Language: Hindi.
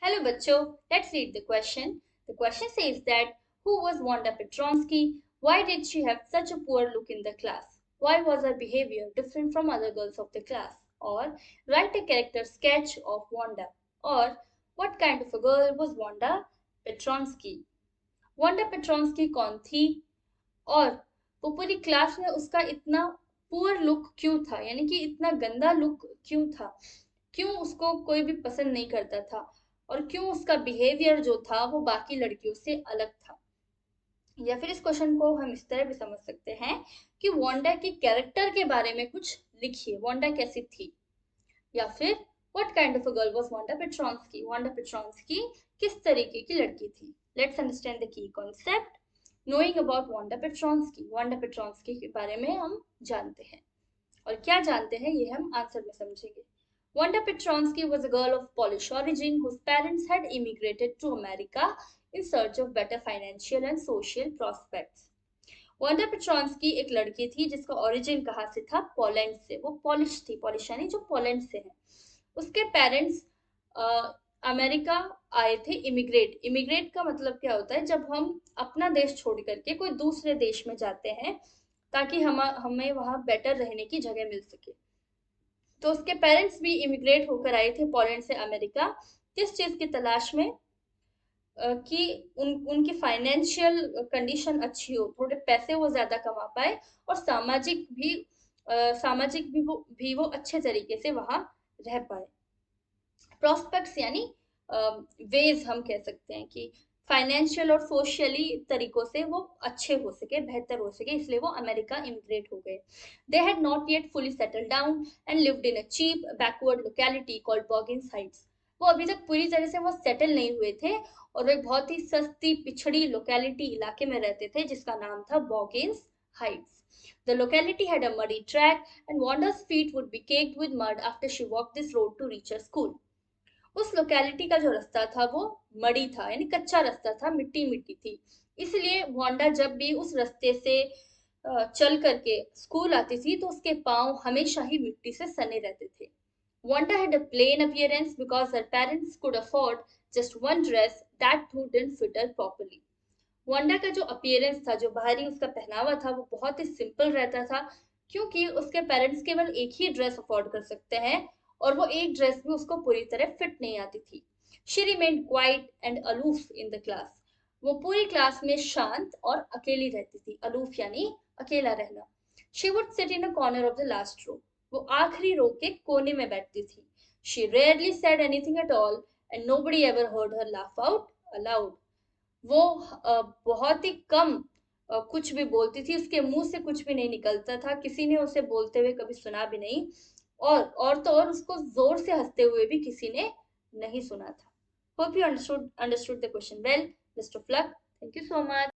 Hello बच्चों, let's read the question. The question says that who was Wanda Petronsky? Why did she have such a poor look in the class? Why was her behavior different from other girls of the class? Or write a character sketch of Wanda. Or what kind of a girl was Wanda Petronsky? Wanda Petronsky कौन थी और वो पूरी क्लास में उसका इतना पुअर लुक क्यों था, यानी कि इतना गंदा लुक क्यों था, क्यों उसको कोई भी पसंद नहीं करता था और क्यों उसका बिहेवियर जो था वो बाकी लड़कियों से अलग था। या फिर इस क्वेश्चन को हम इस तरह भी समझ सकते हैं कि वांडा के कैरेक्टर के बारे में कुछ लिखिए, वांडा कैसी थी। या फिर what kind of a girl was Wanda Petronski, Wanda Petronski किस तरीके की लड़की थी। Let's understand the key concept. Knowing about Wanda Petronski के बारे में हम जानते हैं और क्या जानते हैं ये हम आंसर में समझेंगे। Wanda Petronsky was a girl of Polish origin whose parents had immigrated to America in search of better financial and social prospects. Wanda Petronski एक लड़की थी जिसका ओरिजिन कहाँ से था, पोलैंड से। वो पॉलिश थी, पॉलिश यानी जो पोलैंड से है। उसके पेरेंट्स अमेरिका आए थे। इमिग्रेट, इमिग्रेट का मतलब क्या होता है, जब हम अपना देश छोड़ करके कोई दूसरे देश में जाते हैं ताकि हमें वहां बेटर रहने की जगह मिल सके। तो उसके पेरेंट्स भी इमिग्रेट होकर आए थे पोलैंड से अमेरिका, किस चीज की तलाश में, कि उनकी फाइनेंशियल कंडीशन अच्छी हो, थोड़े पैसे वो ज्यादा कमा पाए और सामाजिक भी वो अच्छे तरीके से वहां रह पाए। प्रोस्पेक्ट्स यानी वेज हम कह सकते हैं कि फाइनेंशियल और सोशली तरीकों से वो अच्छे हो सके, बेहतर हो सके, इसलिए वो अमेरिका इमिग्रेट हो गए। They had not yet fully settled down and lived in a cheap backward locality called Boggins Heights. वो अभी तक पूरी तरह से वो सेटल नहीं हुए थे और वो एक बहुत ही सस्ती पिछड़ी लोकेलिटी इलाके में रहते थे जिसका नाम था बॉगिंस Heights. The locality had a muddy track, and Wanda's feet would be caked with mud after she walked this road to reach her school. उस लोकेलिटी का जो रास्ता था वो मड़ी था, यानी कच्चा रास्ता था, मिट्टी मिट्टी थी। इसलिए वांडा जब भी उस रास्ते से चल करके स्कूल आती थी तो उसके पांव हमेशा ही मिट्टी से सने रहते थे। Wanda had a plain appearance because her parents could afford just one dress that too didn't fit her properly. Wanda का जो अपीयरेंस था, जो बाहरी उसका पहनावा था, वो बहुत ही सिंपल रहता था क्योंकि उसके पेरेंट्स केवल एक ही ड्रेस अफोर्ड कर सकते हैं और वो एक ड्रेस भी उसको पूरी तरह फिट नहीं आती थी। She remained quiet and aloof in the class. वो पूरी क्लास में शांत और अकेली रहती थी। अलूफ यानी अकेला रहना। She would sit in a corner of the last row. वो आखिरी रो के कोने में बैठती थी। She rarely said anything at all and nobody ever heard her laugh out aloud. वो बहुत ही कम कुछ भी बोलती थी, उसके मुंह से कुछ भी नहीं निकलता था, किसी ने उसे बोलते हुए कभी सुना भी नहीं। और तो और उसको जोर से हंसते हुए भी किसी ने नहीं सुना था। Hope you understood the question well. Best of luck. Thank you so much.